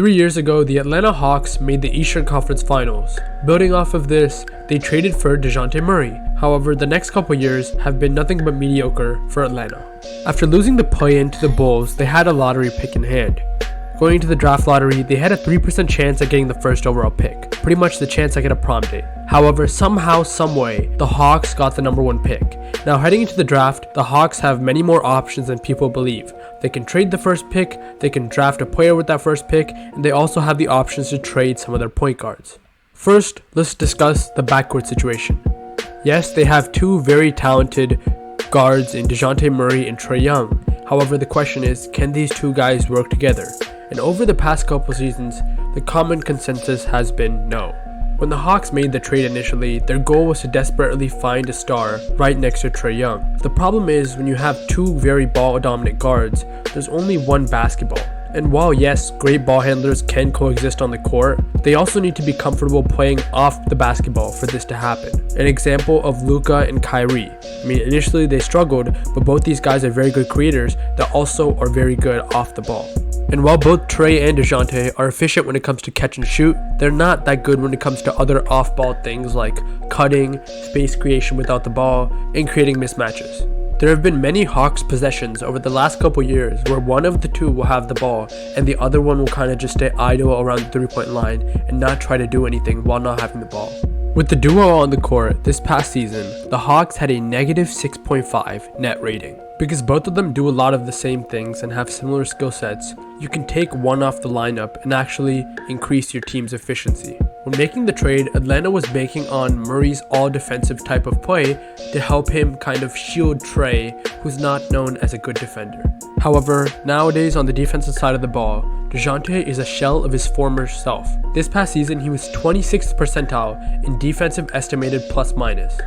3 years ago, the Atlanta Hawks made the Eastern Conference Finals. Building off of this, they traded for DeJounte Murray. However, the next couple years have been nothing but mediocre for Atlanta. After losing the play-in to the Bulls, they had a lottery pick in hand. Going into the draft lottery, they had a 3% chance at getting the first overall pick, pretty much the chance I get a prom date. However, somehow, someway, the Hawks got the number 1 pick. Now heading into the draft, the Hawks have many more options than people believe. They can trade the first pick, they can draft a player with that first pick, and they also have the options to trade some of their point guards. First, let's discuss the backcourt situation. Yes, they have two very talented guards in DeJounte Murray and Trae Young. However, the question is, can these two guys work together? And over the past couple seasons, the common consensus has been no. When the Hawks made the trade initially, their goal was to desperately find a star right next to Trae Young. The problem is, when you have two very ball-dominant guards, there's only one basketball. And while yes, great ball handlers can coexist on the court, they also need to be comfortable playing off the basketball for this to happen. An example of Luka and Kyrie. Initially they struggled, but both these guys are very good creators that also are very good off the ball. And while both Trae and DeJounte are efficient when it comes to catch and shoot, they're not that good when it comes to other off-ball things like cutting, space creation without the ball, and creating mismatches. There have been many Hawks possessions over the last couple years where one of the two will have the ball and the other one will kind of just stay idle around the three-point line and not try to do anything while not having the ball. With the duo on the court this past season, the Hawks had a negative 6.5 net rating. Because both of them do a lot of the same things and have similar skill sets, you can take one off the lineup and actually increase your team's efficiency. When making the trade, Atlanta was banking on Murray's all-defensive type of play to help him kind of shield Trae, who's not known as a good defender. However, nowadays on the defensive side of the ball, DeJounte is a shell of his former self. This past season, he was 26th percentile in defensive estimated plus minus.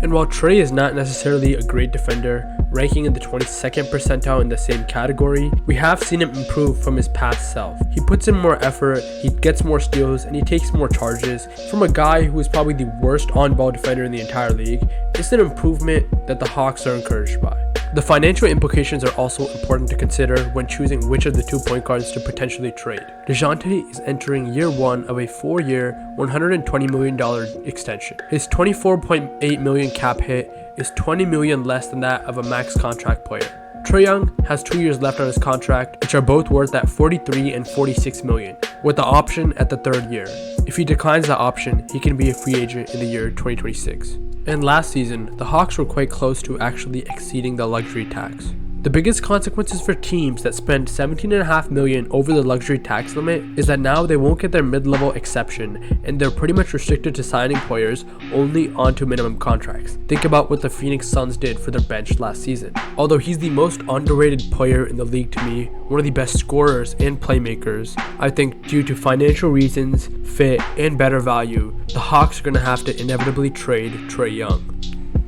And while Trae is not necessarily a great defender, ranking in the 22nd percentile in the same category, we have seen him improve from his past self. He puts in more effort, he gets more steals, and he takes more charges. From a guy who is probably the worst on-ball defender in the entire league, it's an improvement that the Hawks are encouraged by. The financial implications are also important to consider when choosing which of the 2 point guards to potentially trade. DeJounte is entering year 1 of a 4-year, $120 million extension. His $24.8 million cap hit is $20 million less than that of a max contract player. Trae Young has 2 years left on his contract, which are both worth at $43 and $46 million, with the option at the 3rd year. If he declines that option, he can be a free agent in the year 2026. And last season, the Hawks were quite close to actually exceeding the luxury tax. The biggest consequences for teams that spend $17.5 million over the luxury tax limit is that now they won't get their mid-level exception, and they're pretty much restricted to signing players only onto minimum contracts. Think about what the Phoenix Suns did for their bench last season. Although he's the most underrated player in the league to me, one of the best scorers and playmakers, I think due to financial reasons, fit, and better value, the Hawks are going to have to inevitably trade Trae Young.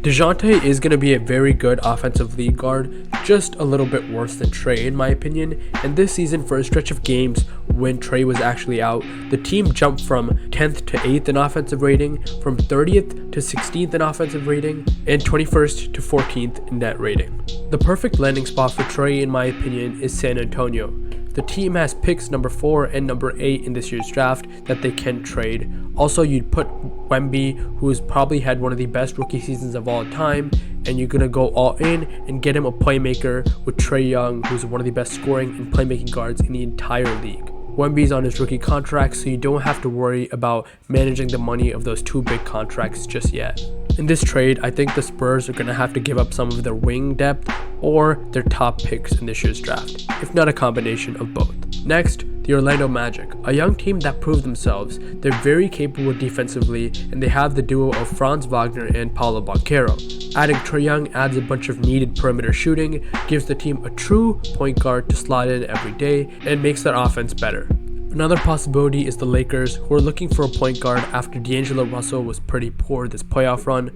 DeJounte is going to be a very good offensive lead guard, just a little bit worse than Trae in my opinion, and this season for a stretch of games when Trae was actually out, the team jumped from 10th to 8th in offensive rating, from 30th to 16th in offensive rating, and 21st to 14th in net rating. The perfect landing spot for Trae in my opinion is San Antonio. The team has picks number 4 and number 8 in this year's draft that they can trade. Also, you'd put Wemby, who's probably had one of the best rookie seasons of all time, and you're going to go all in and get him a playmaker with Trae Young, who's one of the best scoring and playmaking guards in the entire league. Wemby's on his rookie contract, so you don't have to worry about managing the money of those 2 big contracts just yet. In this trade, I think the Spurs are going to have to give up some of their wing depth or their top picks in this year's draft, if not a combination of both. Next, the Orlando Magic, a young team that proved themselves. They're very capable defensively, and they have the duo of Franz Wagner and Paolo Banchero. Adding Trae Young adds a bunch of needed perimeter shooting, gives the team a true point guard to slot in every day, and makes their offense better. Another possibility is the Lakers, who are looking for a point guard after D'Angelo Russell was pretty poor this playoff run,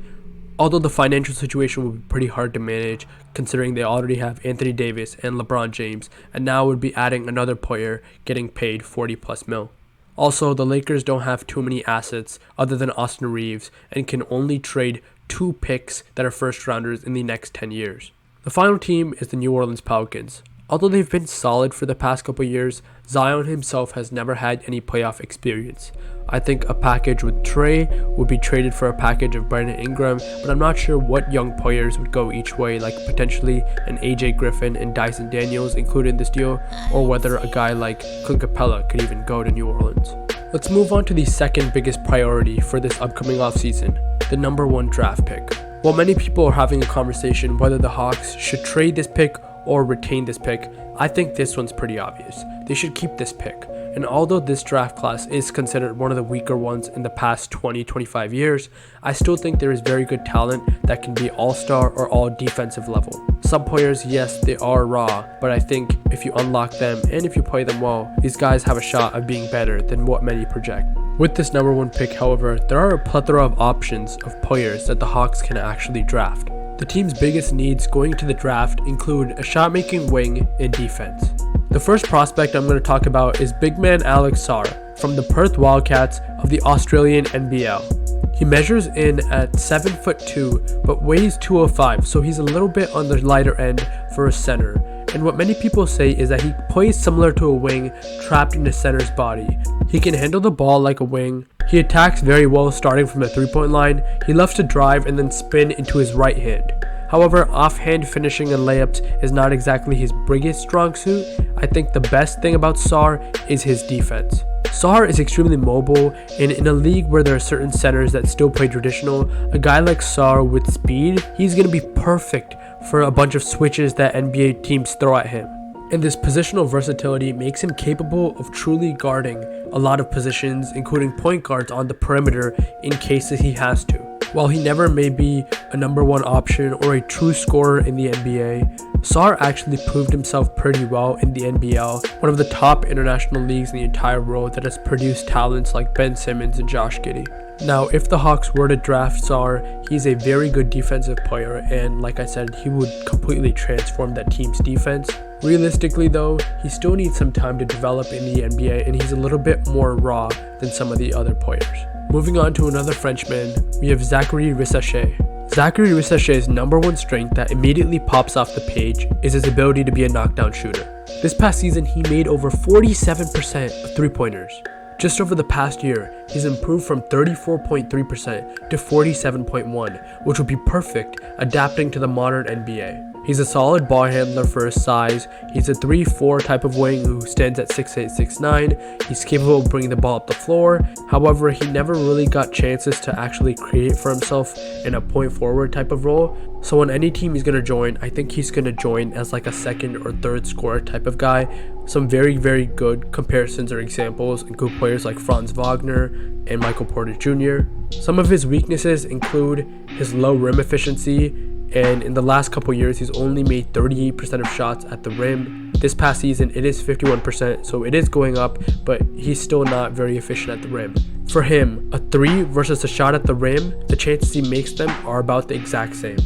although the financial situation will be pretty hard to manage considering they already have Anthony Davis and LeBron James, and now would be adding another player getting paid 40 plus mil. Also, the Lakers don't have too many assets other than Austin Reeves and can only trade 2 picks that are first rounders in the next 10 years. The final team is the New Orleans Pelicans, Although they've been solid for the past couple years, Zion himself has never had any playoff experience. I think a package with Trey would be traded for a package of Brandon Ingram, but I'm not sure what young players would go each way, like potentially an AJ Griffin and Dyson Daniels included in this deal, or whether a guy like Clint Capella could even go to New Orleans. Let's move on to the second biggest priority for this upcoming offseason, the number 1 draft pick. While many people are having a conversation whether the Hawks should trade this pick or retain this pick, I think this one's pretty obvious. They should keep this pick. And although this draft class is considered one of the weaker ones in the past 20-25 years, I still think there is very good talent that can be all-star or all-defensive level. Some players, yes, they are raw, but I think if you unlock them and if you play them well, these guys have a shot of being better than what many project. With this number 1 pick, however, there are a plethora of options of players that the Hawks can actually draft. The team's biggest needs going into the draft include a shot-making wing and defense. The first prospect I'm going to talk about is big man Alex Sarr from the Perth Wildcats of the Australian NBL. He measures in at 7'2", but weighs 205, so he's a little bit on the lighter end for a center. And what many people say is that he plays similar to a wing trapped in a center's body. He can handle the ball like a wing. He attacks very well starting from the 3-point line. He loves to drive and then spin into his right hand. However, offhand finishing and layups is not exactly his biggest strong suit. I think the best thing about Sarr is his defense. Sarr is extremely mobile, and in a league where there are certain centers that still play traditional, a guy like Sarr with speed, he's going to be perfect for a bunch of switches that NBA teams throw at him. And this positional versatility makes him capable of truly guarding a lot of positions, including point guards on the perimeter in cases he has to. While he never may be a number 1 option or a true scorer in the NBA, Sarr actually proved himself pretty well in the NBL, one of the top international leagues in the entire world that has produced talents like Ben Simmons and Josh Giddey. Now, if the Hawks were to draft Sarr, he's a very good defensive player, and like I said, he would completely transform that team's defense. Realistically though, he still needs some time to develop in the NBA, and he's a little bit more raw than some of the other players. Moving on to another Frenchman, we have Zachary Rissachet. Zachary Rissachet's number 1 strength that immediately pops off the page is his ability to be a knockdown shooter. This past season, he made over 47% of 3-pointers. Just over the past year, he's improved from 34.3% to 47.1%, which would be perfect adapting to the modern NBA. He's a solid ball handler for his size. He's a 3-4 type of wing who stands at 6'8", 6'9". He's capable of bringing the ball up the floor. However, he never really got chances to actually create for himself in a point forward type of role. So on any team he's going to join, I think he's going to join as like a second or third scorer type of guy. Some very, very good comparisons or examples include players like Franz Wagner and Michael Porter Jr. Some of his weaknesses include his low rim efficiency, and in the last couple years he's only made 38% of shots at the rim. This past season it is 51%, so it is going up, but he's still not very efficient at the rim. For him, a 3 versus a shot at the rim, the chances he makes them are about the exact same.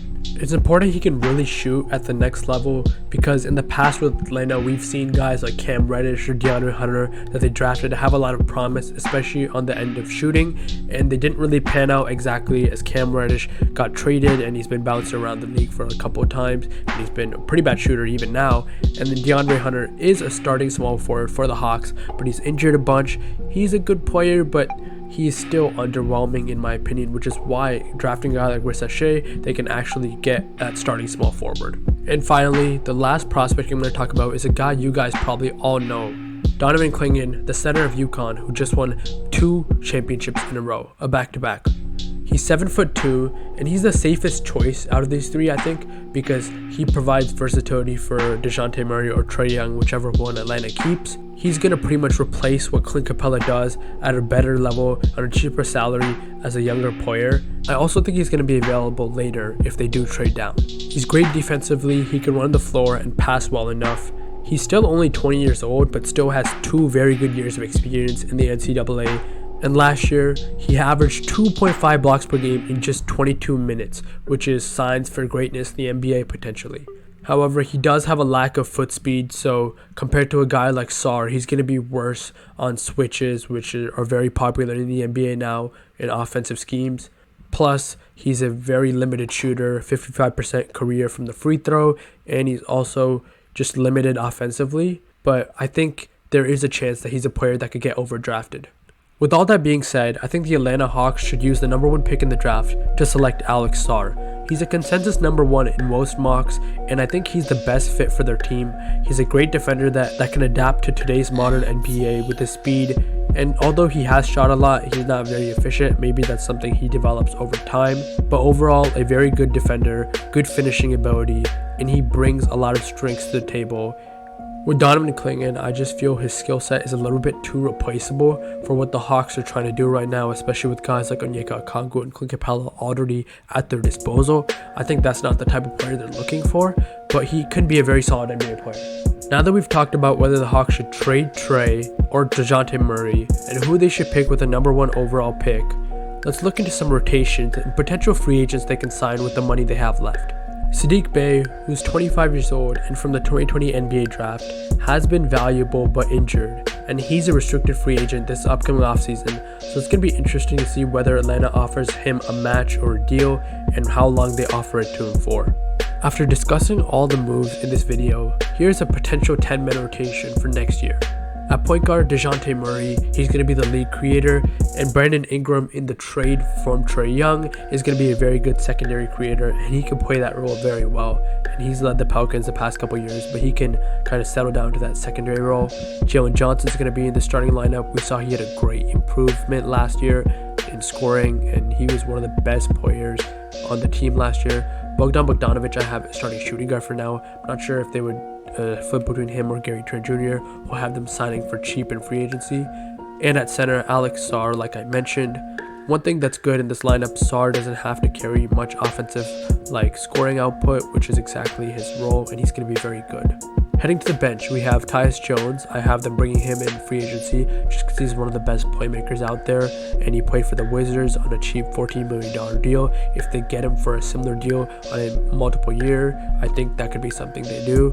It's important he can really shoot at the next level, because in the past with Atlanta, we've seen guys like Cam Reddish or DeAndre Hunter that they drafted to have a lot of promise, especially on the end of shooting, and they didn't really pan out exactly, as Cam Reddish got traded and he's been bouncing around the league for a couple of times, and he's been a pretty bad shooter even now. And then DeAndre Hunter is a starting small forward for the Hawks, but he's injured a bunch. He's a good player, but he is still underwhelming in my opinion, which is why drafting a guy like Rissachet, they can actually get that starting small forward. And finally, the last prospect I'm going to talk about is a guy you guys probably all know. Donovan Clingan, the center of UConn, who just won 2 championships in a row, a back-to-back. He's 7'2", and he's the safest choice out of these 3, I think, because he provides versatility for DeJounte Murray or Trae Young, whichever one Atlanta keeps. He's going to pretty much replace what Clint Capella does at a better level on a cheaper salary as a younger player. I also think he's going to be available later if they do trade down. He's great defensively, he can run the floor and pass well enough. He's still only 20 years old, but still has 2 very good years of experience in the NCAA. And last year, he averaged 2.5 blocks per game in just 22 minutes, which is signs for greatness in the NBA potentially. However, he does have a lack of foot speed, so compared to a guy like Sarr, he's going to be worse on switches, which are very popular in the NBA now in offensive schemes. Plus, he's a very limited shooter, 55% career from the free throw, and he's also just limited offensively, but I think there is a chance that he's a player that could get overdrafted. With all that being said, I think the Atlanta Hawks should use the number 1 pick in the draft to select Alex Sarr. He's a consensus number 1 in most mocks, and I think he's the best fit for their team. He's a great defender that can adapt to today's modern NBA with his speed, and although he has shot a lot, he's not very efficient. Maybe that's something he develops over time, but overall a very good defender, good finishing ability, and he brings a lot of strengths to the table. With Donovan Clingan, I just feel his skill set is a little bit too replaceable for what the Hawks are trying to do right now, especially with guys like Onyeka Okongwu and Clint Capella already at their disposal. I think that's not the type of player they're looking for, but he could be a very solid NBA player. Now that we've talked about whether the Hawks should trade Trey or DeJounte Murray and who they should pick with a number 1 overall pick, let's look into some rotations and potential free agents they can sign with the money they have left. Saddiq Bey, who's 25 years old and from the 2020 NBA draft, has been valuable but injured, and he's a restricted free agent this upcoming offseason, so it's going to be interesting to see whether Atlanta offers him a match or a deal and how long they offer it to him for. After discussing all the moves in this video, here's a potential 10-man rotation for next year. At point guard, DeJounte Murray, he's going to be the lead creator, and Brandon Ingram in the trade from Trae Young is going to be a very good secondary creator, and he can play that role very well. And he's led the Pelicans the past couple years, but he can kind of settle down to that secondary role. Jalen Johnson's going to be in the starting lineup. We saw he had a great improvement last year in scoring, and he was one of the best players on the team last year. Bogdan Bogdanovic, I have starting shooting guard for now. I'm not sure if they would flip between him or Gary Trent Jr. We'll have them signing for cheap in free agency. And at center, Alex Sarr, like I mentioned. One thing that's good in this lineup, Sarr doesn't have to carry much offensive scoring output, which is exactly his role, and he's going to be very good. Heading to the bench, we have Tyus Jones. I have them bringing him in free agency just because he's one of the best playmakers out there, and he played for the Wizards on a cheap $14 million deal. If they get him for a similar deal on a multiple year, I think that could be something they do.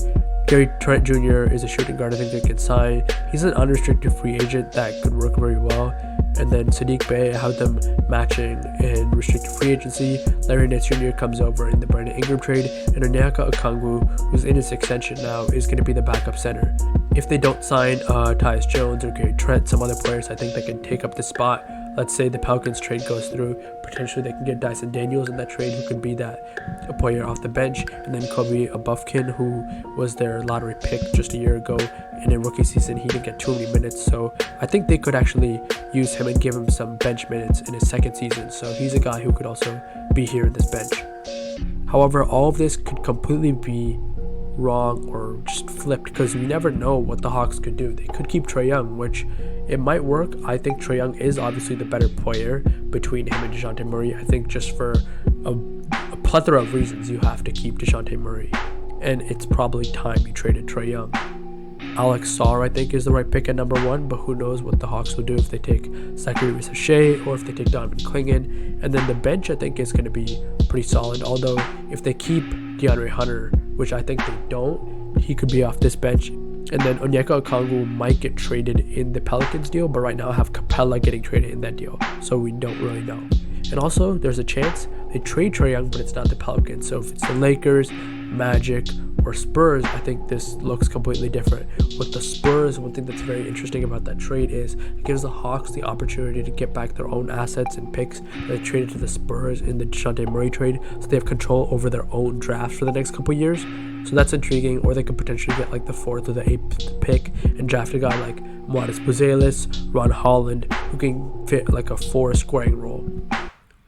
Gary Trent Jr. is a shooting guard I think they can sign. He's an unrestricted free agent that could work very well. And then Saddiq Bey, I have them matching in restricted free agency. Larry Nance Jr. comes over in the Brandon Ingram trade, and Onyeka Okongwu, who's in his extension now, is going to be the backup center. If they don't sign Tyus Jones or Gary Trent, some other players I think that can take up the spot. Let's say the Pelicans trade goes through, potentially they can get Dyson Daniels in that trade, who could be a player off the bench, and then Kobe Abufkin, who was their lottery pick just a year ago. In a rookie season, he didn't get too many minutes, so I think they could actually use him and give him some bench minutes in his second season, so he's a guy who could also be here in this bench. However, all of this could completely be wrong or just flipped because we never know what the Hawks could do. They could keep Trae Young, which it might work. I think Trae Young is obviously the better player between him and DeJounte Murray. I think just for a plethora of reasons you have to keep DeJounte Murray, and it's probably time you traded Trae Young. Alex Sarr, I think, is the right pick at number 1, but who knows what the Hawks will do if they take Zachary Ricochet or if they take Donovan Clingan. And then the bench, I think, is going to be pretty solid, although if they keep DeAndre Hunter, which I think they don't, he could be off this bench. And then Onyeka Okongwu might get traded in the Pelicans deal, but right now I have Capella getting traded in that deal, so we don't really know. And also, there's a chance they trade Trae Young, but it's not the Pelicans. So if it's the Lakers, Magic, or Spurs, I think this looks completely different. With the Spurs, one thing that's very interesting about that trade is it gives the Hawks the opportunity to get back their own assets and picks that they traded to the Spurs in the DeJounte Murray trade, so they have control over their own draft for the next couple years. So that's intriguing. Or they could potentially get the 4th or the 8th pick and draft a guy like Moises Buzelis, Ron Holland, who can fit a 4 scoring role.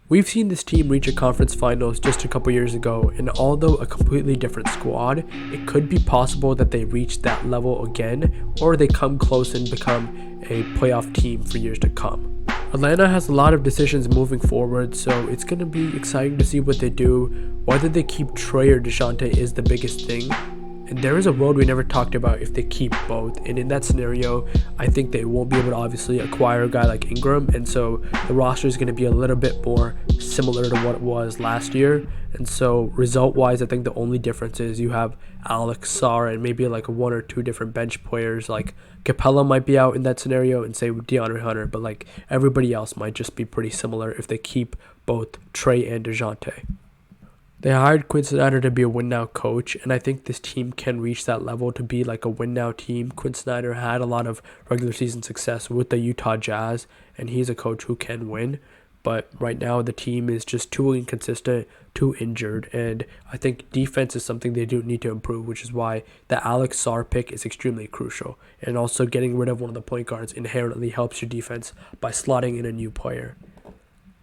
We've seen this team reach a conference finals just a couple years ago, and although a completely different squad, it could be possible that they reach that level again, or they come close and become a playoff team for years to come. Atlanta has a lot of decisions moving forward, so it's going to be exciting to see what they do. Whether they keep Trae or DeJounte is the biggest thing. And there is a road we never talked about if they keep both. And in that scenario, I think they won't be able to obviously acquire a guy like Ingram. And so the roster is going to be a little bit more similar to what it was last year. And so result-wise, I think the only difference is you have Alex Sarr and maybe 1 or 2 different bench players. Capella might be out in that scenario, and say with DeAndre Hunter. But everybody else might just be pretty similar if they keep both Trae and DeJounte. They hired Quinn Snyder to be a win now coach, and I think this team can reach that level to be like a win now team. Quinn Snyder had a lot of regular season success with the Utah Jazz, and he's a coach who can win. But right now, the team is just too inconsistent, too injured, and I think defense is something they do need to improve, which is why the Alex Sarr pick is extremely crucial. And also, getting rid of one of the point guards inherently helps your defense by slotting in a new player.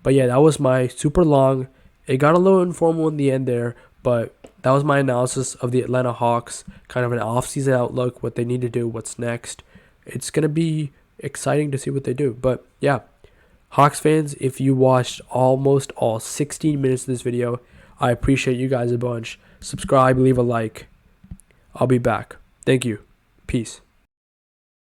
But yeah, that was my super long. It got a little informal in the end there, but that was my analysis of the Atlanta Hawks, kind of an offseason outlook, what they need to do, what's next. It's going to be exciting to see what they do. But yeah, Hawks fans, if you watched almost all 16 minutes of this video, I appreciate you guys a bunch. Subscribe, leave a like. I'll be back. Thank you. Peace.